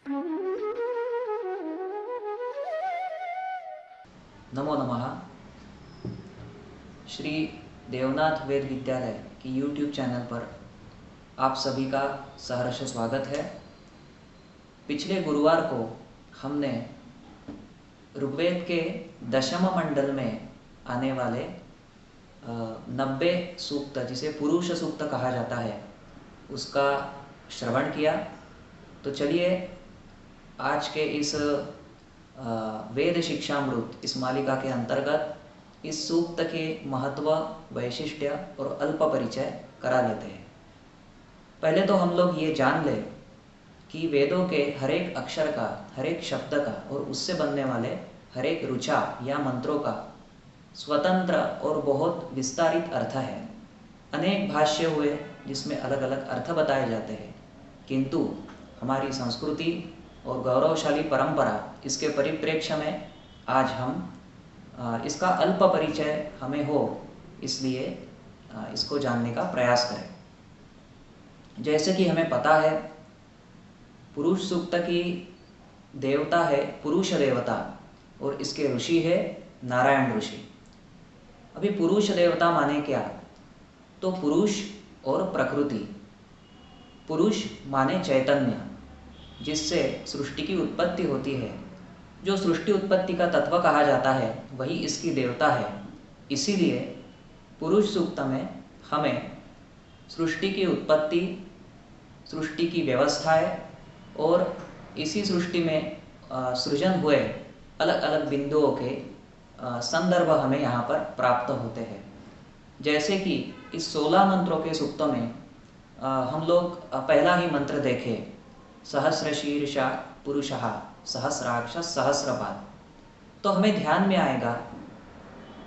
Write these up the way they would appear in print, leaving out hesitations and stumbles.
नमो नमः। श्री देवनाथ वेद विद्यालय की YouTube चैनल पर आप सभी का सहर्ष स्वागत है। पिछले गुरुवार को हमने ऋग्वेद के दशम मंडल में आने वाले 90 सूक्त, जिसे पुरुष सूक्त कहा जाता है, उसका श्रवण किया। तो चलिए आज के इस वेद शिक्षामृत इस मालिका के अंतर्गत इस सूक्त के महत्व, वैशिष्ट्य और अल्प परिचय करा लेते हैं। पहले तो हम लोग ये जान लें कि वेदों के हर एक अक्षर का, हर एक शब्द का और उससे बनने वाले हर एक ऋचा या मंत्रों का स्वतंत्र और बहुत विस्तारित अर्थ है। अनेक भाष्य हुए जिसमें अलग अलग अर्थ बताए जाते हैं, किंतु हमारी संस्कृति और गौरवशाली परंपरा इसके परिप्रेक्ष्य में आज हम इसका अल्प परिचय हमें हो, इसलिए इसको जानने का प्रयास करें। जैसे कि हमें पता है, पुरुष सूक्त की देवता है पुरुष देवता और इसके ऋषि है नारायण ऋषि। अभी पुरुष देवता माने क्या? तो पुरुष और प्रकृति। पुरुष माने चैतन्य, जिससे सृष्टि की उत्पत्ति होती है। जो सृष्टि उत्पत्ति का तत्व कहा जाता है वही इसकी देवता है। इसीलिए पुरुष सूक्त में हमें सृष्टि की उत्पत्ति, सृष्टि की व्यवस्थाएं और इसी सृष्टि में सृजन हुए अलग अलग बिंदुओं के संदर्भ हमें यहाँ पर प्राप्त होते हैं। जैसे कि इस 16 मंत्रों के सूक्तों में हम लोग पहला ही मंत्र देखें, सहस्र शीर्षा पुरुषः सहस्राक्ष सहस्रपाद, तो हमें ध्यान में आएगा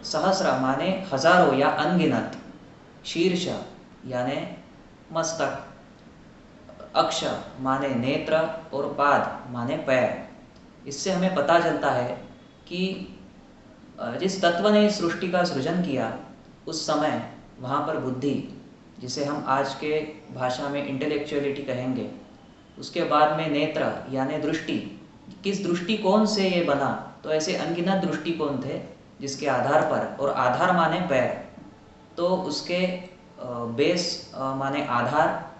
सहस्र माने हजारों या अनगिनत, शीर्ष यानी मस्तक, अक्ष माने नेत्र और पाद माने पैर। इससे हमें पता चलता है कि जिस तत्व ने इस सृष्टि का सृजन किया उस समय वहाँ पर बुद्धि, जिसे हम आज के भाषा में इंटेलेक्चुअलिटी कहेंगे, उसके बाद में नेत्र यानी दृष्टि, किस दृष्टिकोण से ये बना, तो ऐसे अनगिनत दृष्टिकोण थे जिसके आधार पर, और आधार माने पैर, तो उसके बेस माने आधार,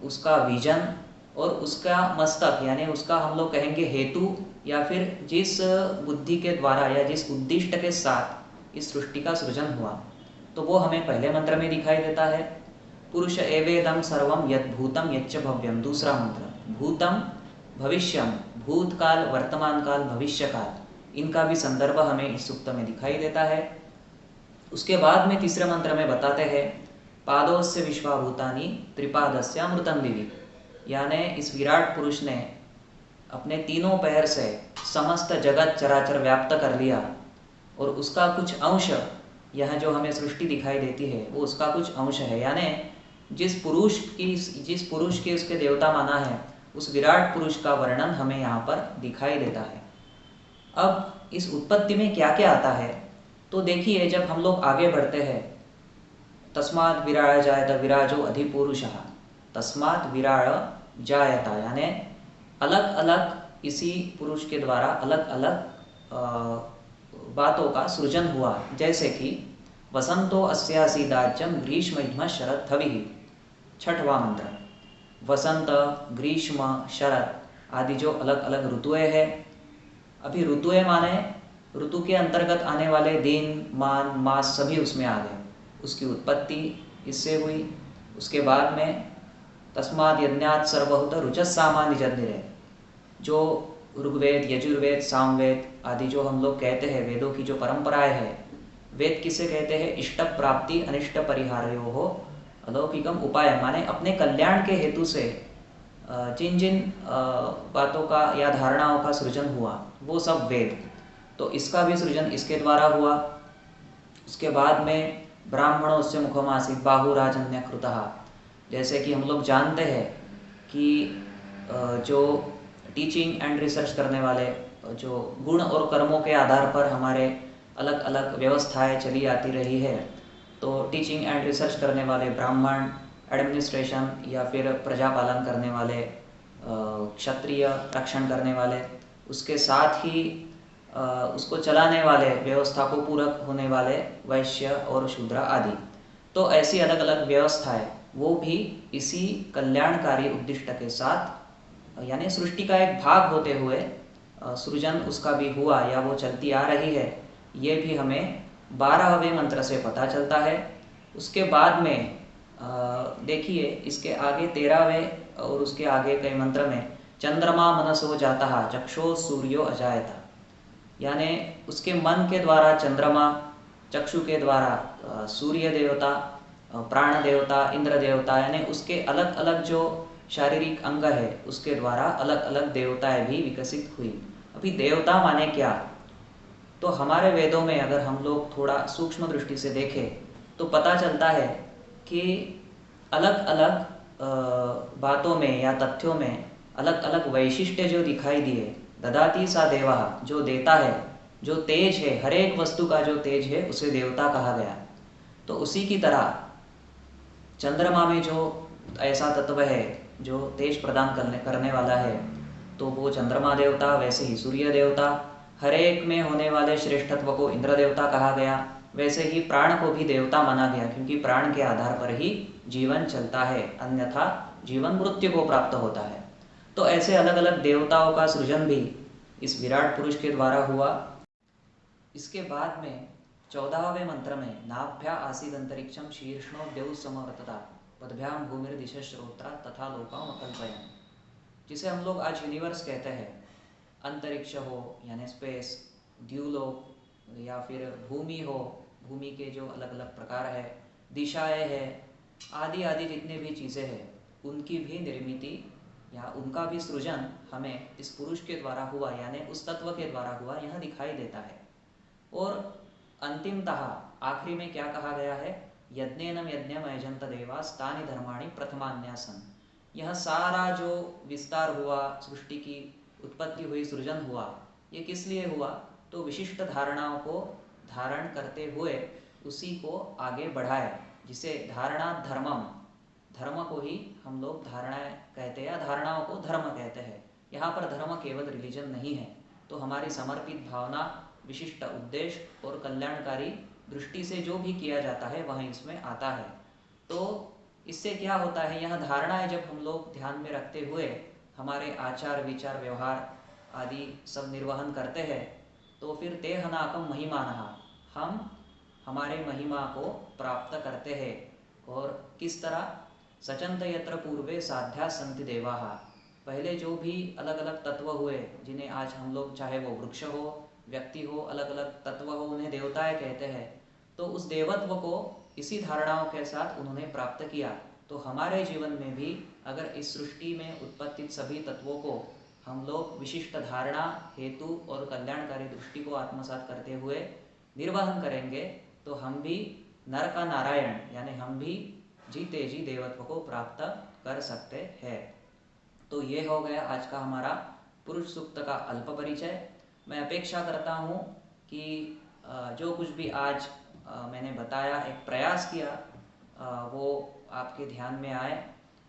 उसका विजन और उसका मस्तक यानी उसका हम लोग कहेंगे हेतु, या फिर जिस बुद्धि के द्वारा या जिस उद्दिष्ट के साथ इस सृष्टि का सृजन हुआ, तो वो हमें पहले मंत्र में दिखाई देता है। पुरुष एवेदम सर्वम यत् भूतम यच्च भव्यम। दूसरा मंत्र, भूतम भविष्यम, भूतकाल, वर्तमान काल, भविष्य काल, इनका भी संदर्भ हमें इस सूक्त में दिखाई देता है। उसके बाद में तीसरे मंत्र में बताते हैं, पादोस्य विश्वाभूतानि त्रिपादस्य अमृतम दिवि, यानी इस विराट पुरुष ने अपने तीनों पैर से समस्त जगत चराचर व्याप्त कर लिया, और उसका कुछ अंश, यह जो हमें सृष्टि दिखाई देती है वो उसका कुछ अंश है। यानी जिस पुरुष की उसके देवता माना है, उस विराट पुरुष का वर्णन हमें यहाँ पर दिखाई देता है। अब इस उत्पत्ति में क्या क्या आता है, तो देखिए, जब हम लोग आगे बढ़ते हैं, तस्मात् विराळ जायत विराजो अधिपुरुषः, तस्मात् विराळ जायत, यानी अलग अलग इसी पुरुष के द्वारा अलग अलग बातों का सृजन हुआ। जैसे कि वसंतो अस्यासि दाज्यम ग्रीष्म इद्म शरद थविः, छठवां मंत्र। वसंत, ग्रीष्म, शरद आदि जो अलग अलग ऋतुएं हैं। अभी ऋतुएं माने ऋतु के अंतर्गत आने वाले दिन, मान, मास सभी उसमें आ गए। उसकी उत्पत्ति इससे हुई। उसके बाद में तस्माद् यज्ञात् सर्वभूत रुचस्सामा निजन्निरे, जो ऋग्वेद, यजुर्वेद, सामवेद आदि जो हम लोग कहते हैं, वेदों की जो परंपराएं है, वेद किसे कहते हैं? इष्ट प्राप्ति अनिष्ट परिहारयोः अलौकिकम उपाय, माने अपने कल्याण के हेतु से जिन जिन बातों का या धारणाओं का सृजन हुआ वो सब वेद। तो इसका भी सृजन इसके द्वारा हुआ। उसके बाद में ब्राह्मणोस्य मुखमासीत् बाहुराजन्य कृतः, जैसे कि हम लोग जानते हैं कि जो टीचिंग एंड रिसर्च करने वाले, जो गुण और कर्मों के आधार पर हमारे अलग अलग व्यवस्थाएं चली आती रही है, तो टीचिंग एंड रिसर्च करने वाले ब्राह्मण, एडमिनिस्ट्रेशन या फिर प्रजा पालन करने वाले क्षत्रिय रक्षण करने वाले, उसके साथ ही उसको चलाने वाले, व्यवस्था को पूरक होने वाले वैश्य और शूद्र आदि। तो ऐसी अलग अलग व्यवस्थाएं वो भी इसी कल्याणकारी उद्दिष्ट के साथ, यानी सृष्टि का एक भाग होते हुए सृजन उसका भी हुआ या वो चलती आ रही है, ये भी हमें 12वें मंत्र से पता चलता है। उसके बाद में देखिए इसके आगे 13वें और उसके आगे कई मंत्र में चंद्रमा मनसो जाता चक्षो सूर्यो अजायता, यानी उसके मन के द्वारा चंद्रमा, चक्षु के द्वारा सूर्य देवता, प्राण देवता, इंद्र देवता, यानी उसके अलग अलग जो शारीरिक अंग है उसके द्वारा अलग अलग देवताएं भी विकसित हुई। अभी देवता माने क्या, तो हमारे वेदों में अगर हम लोग थोड़ा सूक्ष्म दृष्टि से देखें तो पता चलता है कि अलग अलग बातों में या तथ्यों में अलग अलग वैशिष्ट्य जो दिखाई दिए। ददाती सा देवा, जो देता है, जो तेज है, हर एक वस्तु का जो तेज है उसे देवता कहा गया। तो उसी की तरह चंद्रमा में जो ऐसा तत्व है जो तेज प्रदान करने वाला है, तो वो चंद्रमा देवता। वैसे ही सूर्य देवता, हर एक में होने वाले श्रेष्ठत्व को इंद्र देवता कहा गया। वैसे ही प्राण को भी देवता माना गया, क्योंकि प्राण के आधार पर ही जीवन चलता है, अन्यथा जीवन मृत्यु को प्राप्त होता है। तो ऐसे अलग अलग देवताओं का सृजन भी इस विराट पुरुष के द्वारा हुआ। इसके बाद में 14वें मंत्र में नाभ्या आसीद अंतरिक्षम शीर्ष्णो द्यौ समवर्तता पदभ्याम भूमिर्दिश श्रोत्रा तथा लोकाम अकल्पयन्, जिसे हम लोग आज यूनिवर्स कहते हैं। अंतरिक्ष हो यानी स्पेस, द्यूलोक या फिर भूमि हो, भूमि के जो अलग अलग प्रकार है, दिशाएं हैं, आदि आदि जितने भी चीज़ें हैं उनकी भी निर्मिति या उनका भी सृजन हमें इस पुरुष के द्वारा हुआ, यानी उस तत्व के द्वारा हुआ, यह दिखाई देता है। और अंतिमतः आखिरी में क्या कहा गया है, यज्ञेन यज्ञम यजंत देवास तानि धर्माणि प्रथमान्यासन। यह सारा जो विस्तार हुआ, सृष्टि की उत्पत्ति हुई, सृजन हुआ, ये किस लिए हुआ, तो विशिष्ट धारणाओं को धारण करते हुए उसी को आगे बढ़ाए, जिसे धारणा धर्मम, धर्म को ही हम लोग धारणाएं कहते हैं या धारणाओं को धर्म कहते हैं। यहाँ पर धर्म केवल रिलीजन नहीं है, तो हमारी समर्पित भावना, विशिष्ट उद्देश्य और कल्याणकारी दृष्टि से जो भी किया जाता है वह इसमें आता है। तो इससे क्या होता है, यह धारणाएं जब हम लोग ध्यान में रखते हुए हमारे आचार विचार व्यवहार आदि सब निर्वहन करते हैं, तो फिर ते हनाकम महिमानः, हम हमारे महिमा को प्राप्त करते हैं। और किस तरह, सचंत यत्र पूर्वे साध्या संति देवाः, पहले जो भी अलग अलग तत्व हुए जिन्हें आज हम लोग, चाहे वो वृक्ष हो, व्यक्ति हो, अलग अलग तत्व हो, उन्हें देवताएं कहते हैं। तो उस देवत्व को इसी धारणाओं के साथ उन्होंने प्राप्त किया। तो हमारे जीवन में भी अगर इस सृष्टि में उत्पत्ति सभी तत्वों को हम लोग विशिष्ट धारणा, हेतु और कल्याणकारी दृष्टि को आत्मसात करते हुए निर्वहन करेंगे, तो हम भी नर का नारायण, यानी हम भी जीते जी देवत्व को प्राप्त कर सकते हैं। तो ये हो गया आज का हमारा पुरुष सूक्त का अल्प परिचय। मैं अपेक्षा करता हूँ कि जो कुछ भी आज मैंने बताया, एक प्रयास किया, वो आपके ध्यान में आए।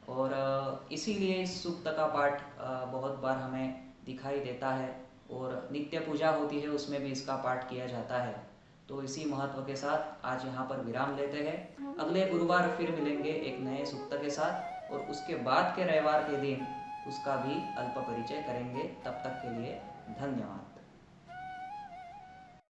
और इसीलिए इस सूक्त का पाठ बहुत बार हमें दिखाई देता है, और नित्य पूजा होती है उसमें भी इसका पाठ किया जाता है। तो इसी महत्व के साथ आज यहाँ पर विराम लेते हैं। अगले गुरुवार फिर मिलेंगे एक नए सूक्त के साथ, और उसके बाद के रविवार के दिन उसका भी अल्प परिचय करेंगे। तब तक के लिए धन्यवाद।